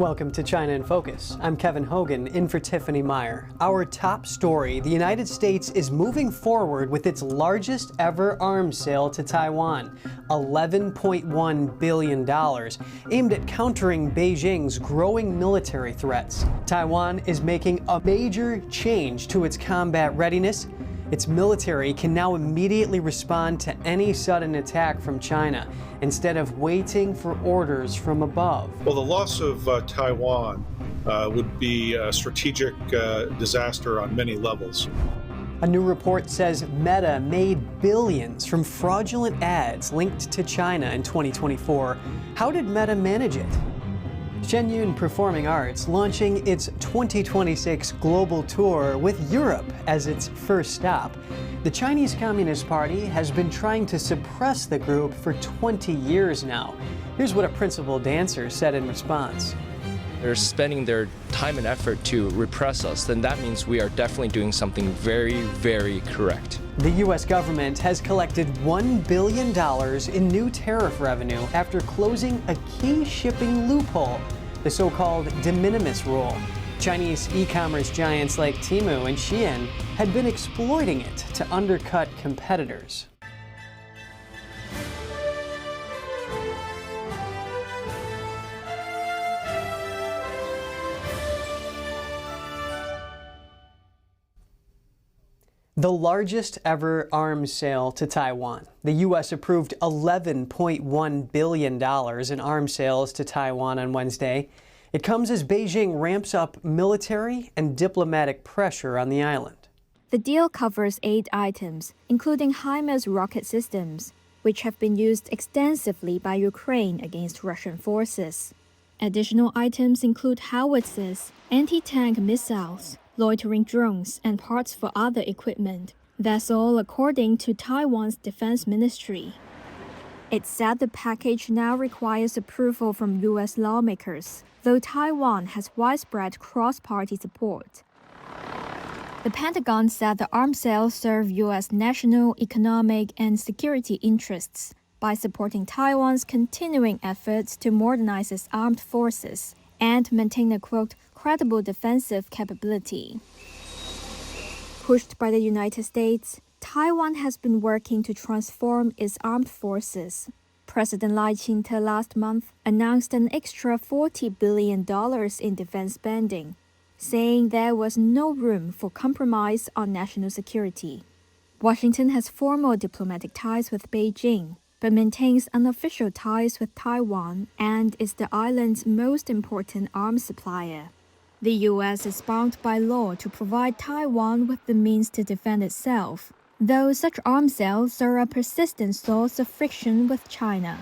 Welcome to China in Focus. I'm Kevin Hogan, in for Tiffany Meyer. Our top story, the United States is moving forward with its largest ever arms sale to Taiwan, $11.1 billion, aimed at countering Beijing's growing military threats. Taiwan is making a major change to its combat readiness. Its military can now immediately respond to any sudden attack from China, instead of waiting for orders from above. Well, the loss of Taiwan would be a strategic disaster on many levels. A new report says Meta made billions from fraudulent ads linked to China in 2024. How did Meta manage it? Shen Yun Performing Arts launching its 2026 global tour with Europe as its first stop. The Chinese Communist Party has been trying to suppress the group for 20 years now. Here's what a principal dancer said in response. They're spending their time and effort to repress us, then that means we are definitely doing something very, very correct. The U.S. government has collected $1 billion in new tariff revenue after closing a key shipping loophole, the so-called de minimis rule. Chinese e-commerce giants like Temu and Shein had been exploiting it to undercut competitors. The largest ever arms sale to Taiwan. The U.S. approved $11.1 billion in arms sales to Taiwan on Wednesday. It comes as Beijing ramps up military and diplomatic pressure on the island. The deal covers 8 items, including HIMARS rocket systems, which have been used extensively by Ukraine against Russian forces. Additional items include howitzers, anti-tank missiles, loitering drones, and parts for other equipment. That's all according to Taiwan's defense ministry. It said the package now requires approval from U.S. lawmakers, though Taiwan has widespread cross-party support. The Pentagon said the arms sales serve U.S. national, economic, and security interests by supporting Taiwan's continuing efforts to modernize its armed forces and maintain a, quote, credible defensive capability. Pushed by the United States, Taiwan has been working to transform its armed forces. President Lai Ching-te last month announced an extra $40 billion in defense spending, saying there was no room for compromise on national security. Washington has formal diplomatic ties with Beijing, but maintains unofficial ties with Taiwan and is the island's most important arms supplier. The U.S. is bound by law to provide Taiwan with the means to defend itself, though such arms sales are a persistent source of friction with China.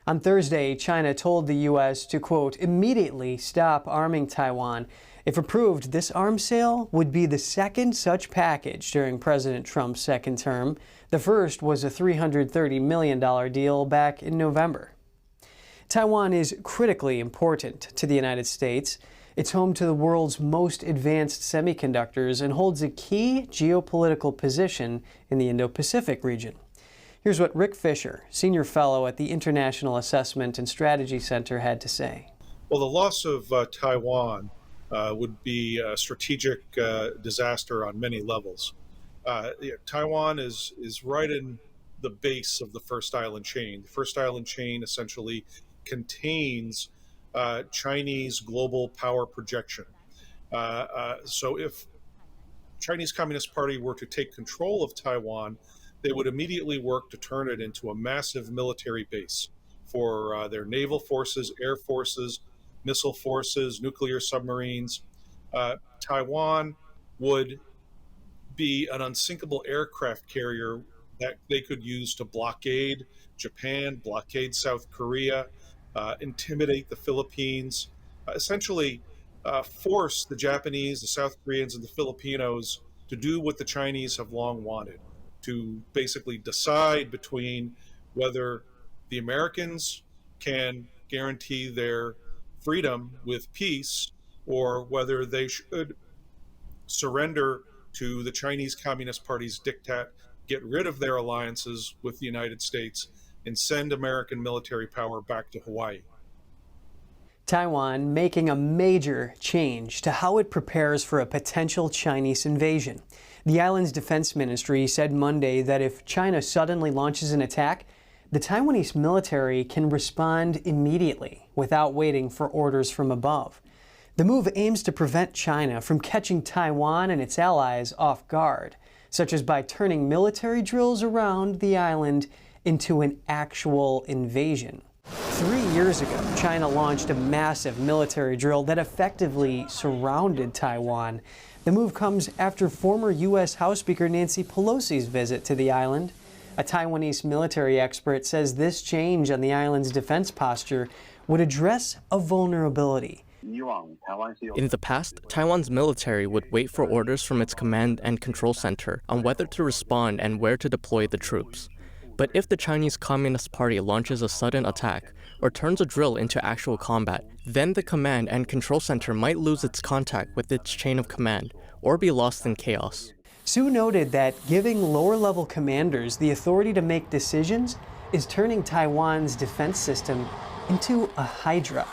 On Thursday, China told the U.S. to, quote, immediately stop arming Taiwan. If approved, this arms sale would be the second such package during President Trump's second term. The first was a $330 million deal back in November. Taiwan is critically important to the United States. It's home to the world's most advanced semiconductors and holds a key geopolitical position in the Indo-Pacific region. Here's what Rick Fisher, senior fellow at the International Assessment and Strategy Center, had to say. Well, the loss of Taiwan would be a strategic disaster on many levels. Taiwan is right in the base of the first island chain. The first island chain essentially contains Chinese global power projection. So if Chinese Communist Party were to take control of Taiwan, they would immediately work to turn it into a massive military base for their naval forces, air forces, missile forces, nuclear submarines. Taiwan would be an unsinkable aircraft carrier that they could use to blockade Japan, blockade South Korea, intimidate the Philippines, essentially force the Japanese, the South Koreans, and the Filipinos to do what the Chinese have long wanted, to basically decide between whether the Americans can guarantee their freedom with peace or whether they should surrender to the Chinese Communist Party's diktat, get rid of their alliances with the United States, and send American military power back to Hawaii. Taiwan making a major change to how it prepares for a potential Chinese invasion. The island's defense ministry said Monday that if China suddenly launches an attack, the Taiwanese military can respond immediately without waiting for orders from above. The move aims to prevent China from catching Taiwan and its allies off guard, such as by turning military drills around the island into an actual invasion. 3 years ago, China launched a massive military drill that effectively surrounded Taiwan. The move comes after former U.S. House Speaker Nancy Pelosi's visit to the island. A Taiwanese military expert says this change on the island's defense posture would address a vulnerability. In the past, Taiwan's military would wait for orders from its command and control center on whether to respond and where to deploy the troops. But if the Chinese Communist Party launches a sudden attack or turns a drill into actual combat, then the command and control center might lose its contact with its chain of command or be lost in chaos. Su noted that giving lower-level commanders the authority to make decisions is turning Taiwan's defense system into a hydra.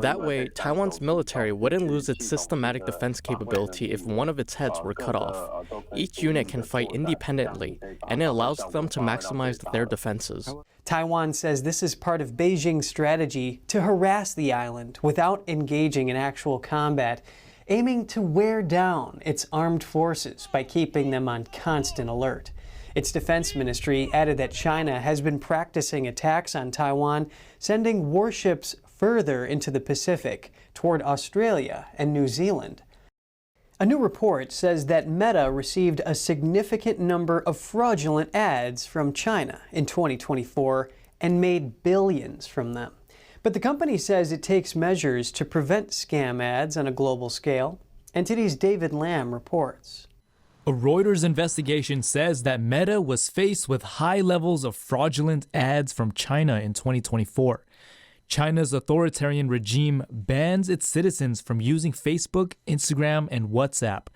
That way, Taiwan's military wouldn't lose its systematic defense capability if one of its heads were cut off. Each unit can fight independently, and it allows them to maximize their defenses. Taiwan says this is part of Beijing's strategy to harass the island without engaging in actual combat, aiming to wear down its armed forces by keeping them on constant alert. Its defense ministry added that China has been practicing attacks on Taiwan, sending warships further into the Pacific toward Australia and New Zealand. A new report says that Meta received a significant number of fraudulent ads from China in 2024 and made billions from them. But the company says it takes measures to prevent scam ads on a global scale. NTD's David Lamb reports. A Reuters investigation says that Meta was faced with high levels of fraudulent ads from China in 2024. China's authoritarian regime bans its citizens from using Facebook, Instagram, and WhatsApp,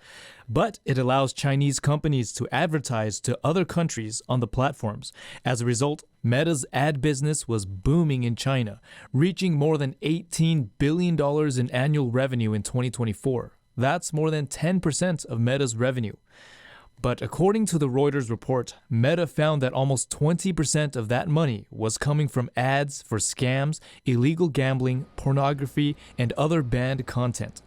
but it allows Chinese companies to advertise to other countries on the platforms. As a result, Meta's ad business was booming in China, reaching more than $18 billion in annual revenue in 2024. That's more than 10% of Meta's revenue. But according to the Reuters report, Meta found that almost 20% of that money was coming from ads for scams, illegal gambling, pornography, and other banned content.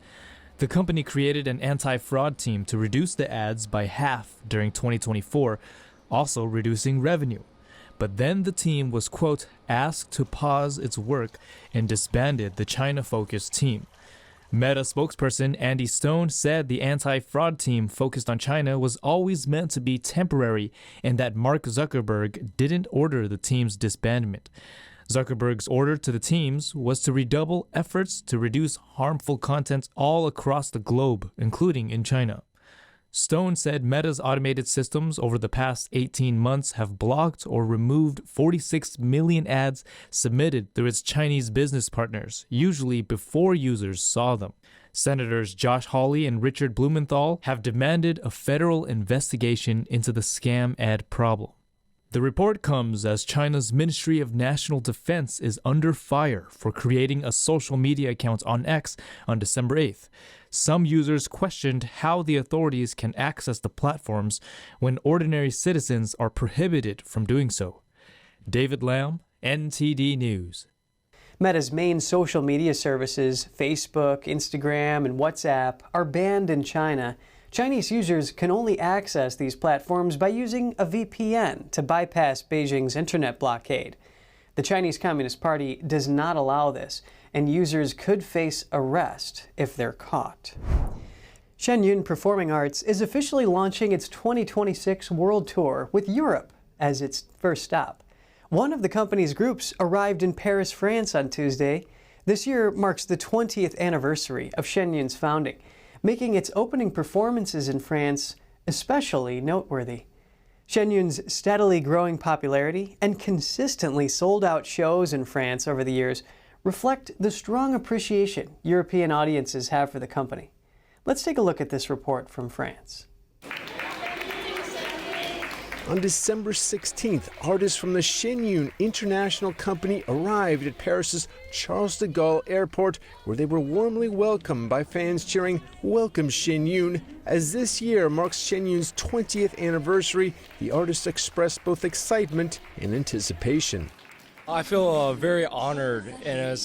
The company created an anti-fraud team to reduce the ads by half during 2024, also reducing revenue. But then the team was, quote, asked to pause its work and disbanded the China-focused team. Meta spokesperson Andy Stone said the anti-fraud team focused on China was always meant to be temporary and that Mark Zuckerberg didn't order the team's disbandment. Zuckerberg's order to the teams was to redouble efforts to reduce harmful content all across the globe, including in China. Stone said Meta's automated systems over the past 18 months have blocked or removed 46 million ads submitted through its Chinese business partners, usually before users saw them. Senators Josh Hawley and Richard Blumenthal have demanded a federal investigation into the scam ad problem. The report comes as China's Ministry of National Defense is under fire for creating a social media account on X on December 8th. Some users questioned how the authorities can access the platforms when ordinary citizens are prohibited from doing so. David Lamb, NTD News. Meta's main social media services, Facebook, Instagram, and WhatsApp, are banned in China. Chinese users can only access these platforms by using a VPN to bypass Beijing's internet blockade. The Chinese Communist Party does not allow this, and users could face arrest if they're caught. Shen Yun Performing Arts is officially launching its 2026 World Tour with Europe as its first stop. One of the company's groups arrived in Paris, France on Tuesday. This year marks the 20th anniversary of Shen Yun's founding, making its opening performances in France especially noteworthy. Shen Yun's steadily growing popularity and consistently sold-out shows in France over the years reflect the strong appreciation European audiences have for the company. Let's take a look at this report from France. On December 16th, artists from the Shen Yun International Company arrived at Paris's Charles de Gaulle Airport, where they were warmly welcomed by fans cheering, "Welcome Shen Yun." As this year marks Shen Yun's 20th anniversary, the artists expressed both excitement and anticipation. I feel very honored and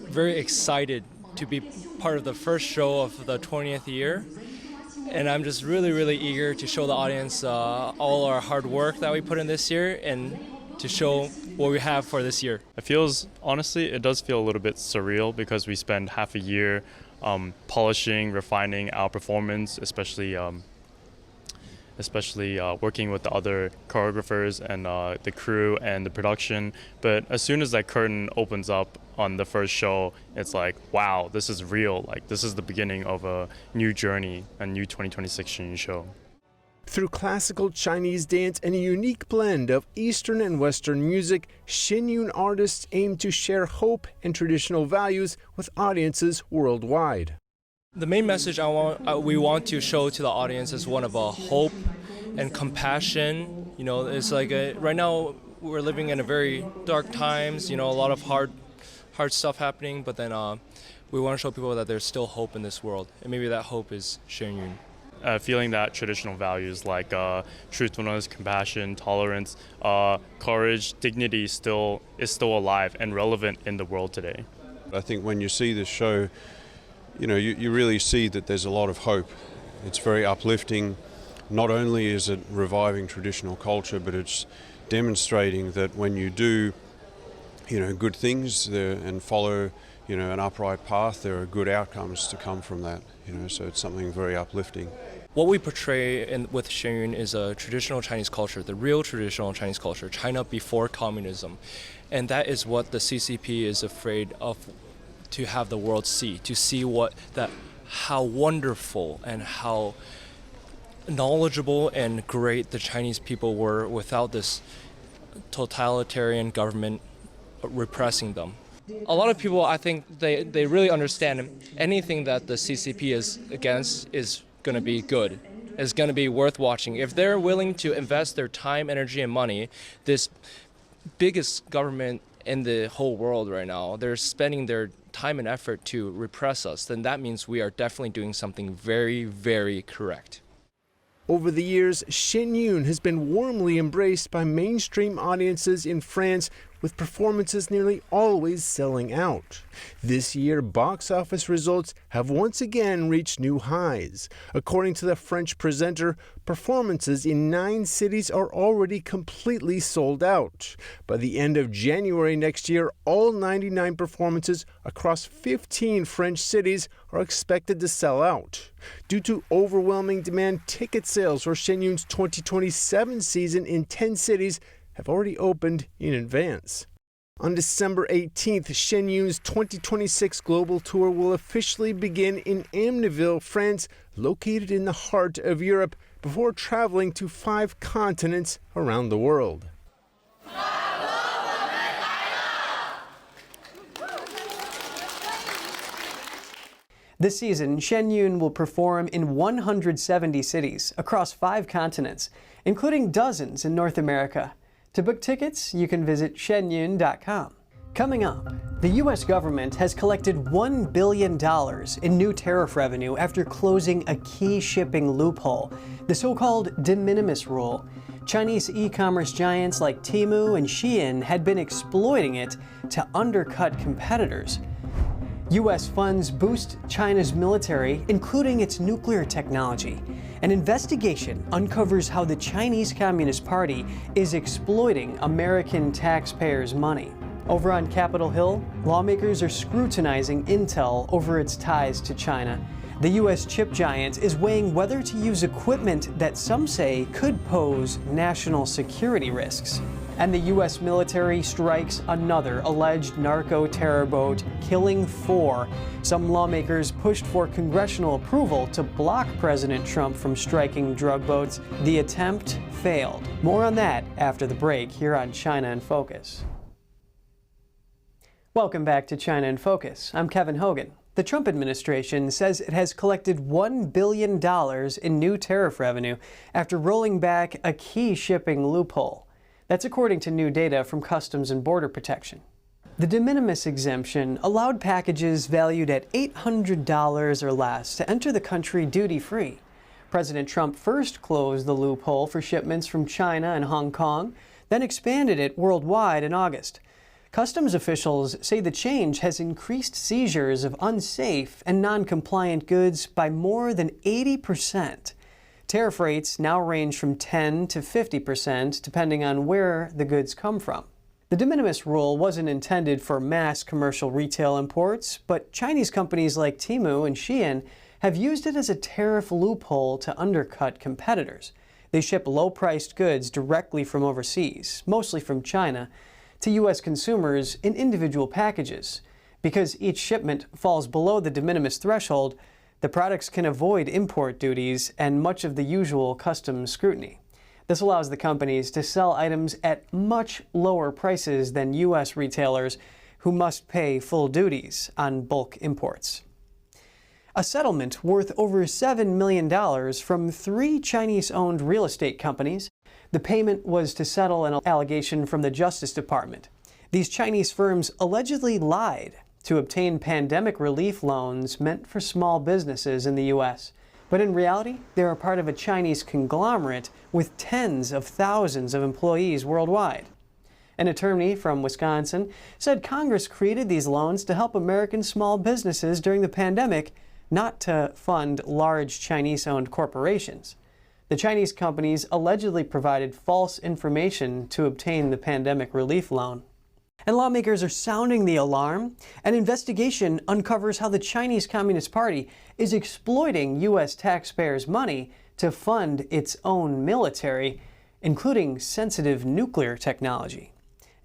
very excited to be part of the first show of the 20th year. And I'm just really eager to show the audience all our hard work that we put in this year and to show what we have for this year. Honestly, it does feel a little bit surreal because we spend half a year polishing, refining our performance, especially working with the other choreographers and the crew and the production. But as soon as that curtain opens up on the first show, it's like, wow, this is real. Like, this is the beginning of a new journey, a new 2026 Shen Yun show. Through classical Chinese dance and a unique blend of Eastern and Western music, Shen Yun artists aim to share hope and traditional values with audiences worldwide. The main message we want to show to the audience is one of hope and compassion. You know, it's like right now we're living in a very dark times. You know, a lot of hard stuff happening. But then we want to show people that there's still hope in this world, and maybe that hope is Shen Yun. Feeling that traditional values like truthfulness, compassion, tolerance, courage, dignity is still alive and relevant in the world today. I think when you see this show, you know, you really see that there's a lot of hope. It's very uplifting. Not only is it reviving traditional culture, but it's demonstrating that when you do, you know, good things and follow, you know, an upright path, there are good outcomes to come from that. You know, so it's something very uplifting. What we portray with Shen Yun is a traditional Chinese culture, the real traditional Chinese culture, China before communism, and that is what the CCP is afraid of to have the world see, to see how wonderful and how knowledgeable and great the Chinese people were without this totalitarian government repressing them. A lot of people, I think, they really understand anything that the CCP is against is going to be good, is going to be worth watching. If they're willing to invest their time, energy, and money, this biggest government in the whole world right now, they're spending their time and effort to repress us, then that means we are definitely doing something very correct. Over the years, Shen Yun has been warmly embraced by mainstream audiences in France, with performances nearly always selling out. This year, box office results have once again reached new highs. According to the French presenter, performances in 9 cities are already completely sold out. By the end of January next year, all 99 performances across 15 French cities are expected to sell out. Due to overwhelming demand, ticket sales for Shen Yun's 2027 season in 10 cities have already opened in advance. On December 18th, Shen Yun's 2026 global tour will officially begin in Amiens, France, located in the heart of Europe, before traveling to 5 continents around the world. This season, Shen Yun will perform in 170 cities across 5 continents, including dozens in North America. To book tickets, you can visit shenyun.com. Coming up, the U.S. government has collected $1 billion in new tariff revenue after closing a key shipping loophole, the so-called de minimis rule. Chinese e-commerce giants like Temu and Shein had been exploiting it to undercut competitors. U.S. funds boost China's military, including its nuclear technology. An investigation uncovers how the Chinese Communist Party is exploiting American taxpayers' money. Over on Capitol Hill, lawmakers are scrutinizing Intel over its ties to China. The U.S. chip giant is weighing whether to use equipment that some say could pose national security risks. And the U.S. military strikes another alleged narco-terror boat, killing 4. Some lawmakers pushed for congressional approval to block President Trump from striking drug boats. The attempt failed. More on that after the break here on China in Focus. Welcome back to China in Focus. I'm Kevin Hogan. The Trump administration says it has collected $1 billion in new tariff revenue after rolling back a key shipping loophole. That's according to new data from Customs and Border Protection. The de minimis exemption allowed packages valued at $800 or less to enter the country duty-free. President Trump first closed the loophole for shipments from China and Hong Kong, then expanded it worldwide in August. Customs officials say the change has increased seizures of unsafe and non-compliant goods by more than 80%. Tariff rates now range from 10 to 50%, depending on where the goods come from. The de minimis rule wasn't intended for mass commercial retail imports, but Chinese companies like Temu and Shein have used it as a tariff loophole to undercut competitors. They ship low-priced goods directly from overseas, mostly from China, to U.S. consumers in individual packages. Because each shipment falls below the de minimis threshold, the products can avoid import duties and much of the usual customs scrutiny. This allows the companies to sell items at much lower prices than U.S. retailers who must pay full duties on bulk imports. A settlement worth over $7 million from 3 Chinese-owned real estate companies. The payment was to settle an allegation from the Justice Department. These Chinese firms allegedly lied to obtain pandemic relief loans meant for small businesses in the U.S. But in reality, they are part of a Chinese conglomerate with tens of thousands of employees worldwide. An attorney from Wisconsin said Congress created these loans to help American small businesses during the pandemic, not to fund large Chinese-owned corporations. The Chinese companies allegedly provided false information to obtain the pandemic relief loan. And lawmakers are sounding the alarm. An investigation uncovers how the Chinese Communist Party is exploiting U.S. taxpayers' money to fund its own military, including sensitive nuclear technology.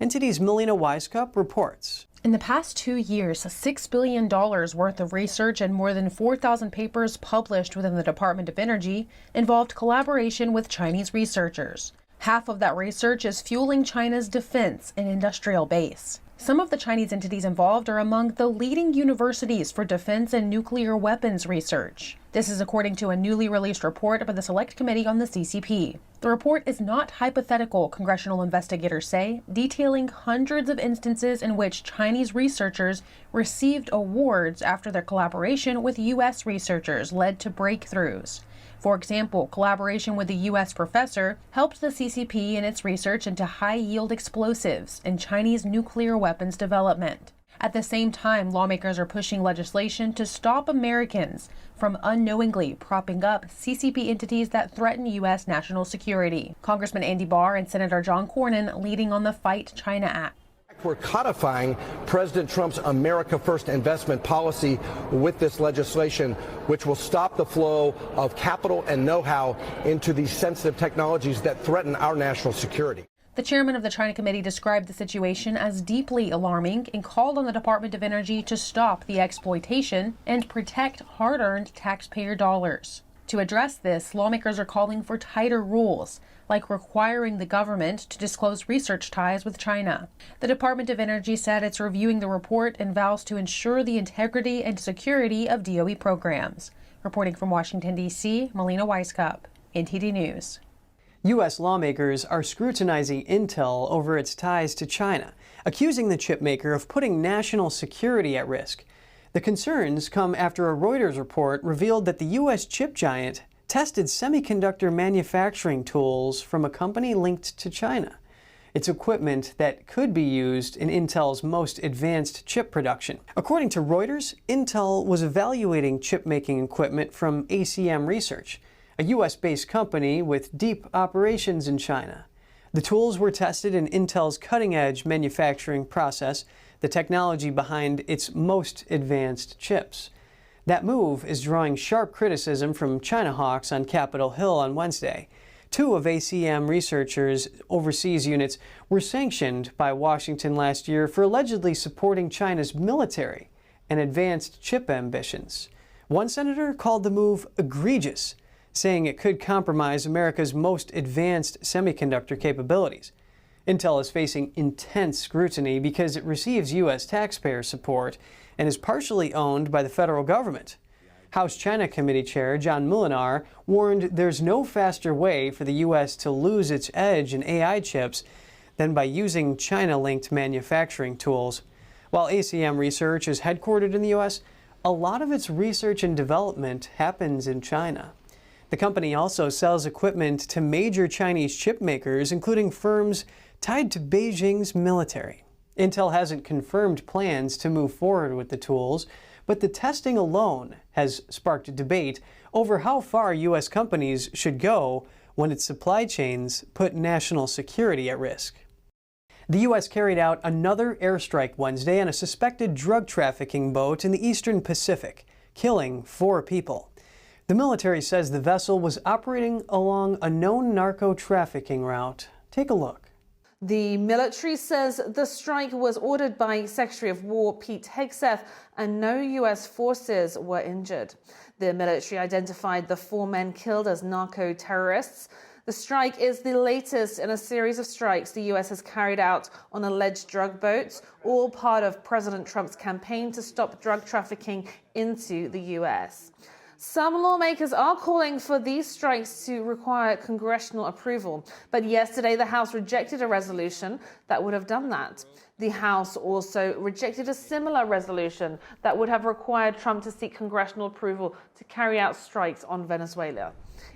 NTD's Melina Weiskup reports. In the past 2 years, $6 billion worth of research and more than 4,000 papers published within the Department of Energy involved collaboration with Chinese researchers. Half of that research is fueling China's defense and industrial base. Some of the Chinese entities involved are among the leading universities for defense and nuclear weapons research. This is according to a newly released report by the Select Committee on the CCP. The report is not hypothetical, congressional investigators say, detailing hundreds of instances in which Chinese researchers received awards after their collaboration with U.S. researchers led to breakthroughs. For example, collaboration with a U.S. professor helped the CCP in its research into high-yield explosives and Chinese nuclear weapons development. At the same time, lawmakers are pushing legislation to stop Americans from unknowingly propping up CCP entities that threaten U.S. national security. Congressman Andy Barr and Senator John Cornyn leading on the Fight China Act. We're codifying President Trump's America First investment policy with this legislation, which will stop the flow of capital and know-how into these sensitive technologies that threaten our national security. The chairman of the China Committee described the situation as deeply alarming and called on the Department of Energy to stop the exploitation and protect hard-earned taxpayer dollars. To address this, lawmakers are calling for tighter rules, like requiring the government to disclose research ties with China. The Department of Energy said it's reviewing the report and vows to ensure the integrity and security of DOE programs. Reporting from Washington, D.C., Melina Weiskup, NTD News. U.S. lawmakers are scrutinizing Intel over its ties to China, accusing the chipmaker of putting national security at risk. The concerns come after a Reuters report revealed that the U.S. chip giant tested semiconductor manufacturing tools from a company linked to China. It's equipment that could be used in Intel's most advanced chip production. According to Reuters, Intel was evaluating chip-making equipment from ACM Research, a U.S.-based company with deep operations in China. The tools were tested in Intel's cutting-edge manufacturing process, the technology behind its most advanced chips. That move is drawing sharp criticism from China hawks on Capitol Hill on Wednesday. 2 of ACM Researchers' overseas units were sanctioned by Washington last year for allegedly supporting China's military and advanced chip ambitions. One senator called the move egregious, saying it could compromise America's most advanced semiconductor capabilities. Intel is facing intense scrutiny because it receives U.S. taxpayer support and is partially owned by the federal government. House China Committee Chair John Mulinar warned there's no faster way for the U.S. to lose its edge in AI chips than by using China-linked manufacturing tools. While ACM Research is headquartered in the U.S., a lot of its research and development happens in China. The company also sells equipment to major Chinese chip makers, including firms tied to Beijing's military. Intel hasn't confirmed plans to move forward with the tools, but the testing alone has sparked debate over how far U.S. companies should go when its supply chains put national security at risk. The U.S. carried out another airstrike Wednesday on a suspected drug trafficking boat in the eastern Pacific, killing 4 people. The military says the vessel was operating along a known narco-trafficking route. Take a look. The military says the strike was ordered by Secretary of War Pete Hegseth and no U.S. forces were injured. The military identified the 4 men killed as narco-terrorists. The strike is the latest in a series of strikes the U.S. has carried out on alleged drug boats, all part of President Trump's campaign to stop drug trafficking into the U.S. Some lawmakers are calling for these strikes to require congressional approval, but yesterday the House rejected a resolution that would have done that. The House also rejected a similar resolution that would have required Trump to seek congressional approval to carry out strikes on Venezuela.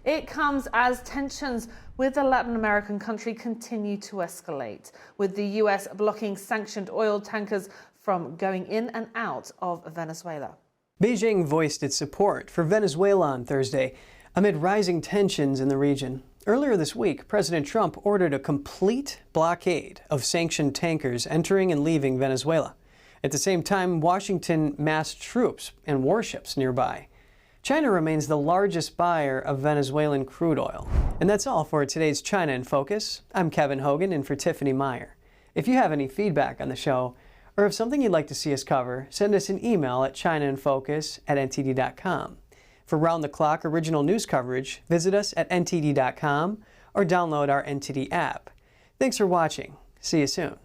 It comes as tensions with the Latin American country continue to escalate, with the U.S. blocking sanctioned oil tankers from going in and out of Venezuela. Beijing voiced its support for Venezuela on Thursday amid rising tensions in the region. Earlier this week, President Trump ordered a complete blockade of sanctioned tankers entering and leaving Venezuela. At the same time, Washington massed troops and warships nearby. China remains the largest buyer of Venezuelan crude oil. And that's all for today's China in Focus. I'm Kevin Hogan in for Tiffany Meyer. If you have any feedback on the show, or if something you'd like to see us cover, send us an email at chinainfocus@ntd.com. For round-the-clock original news coverage, visit us at ntd.com or download our NTD app. Thanks for watching. See you soon.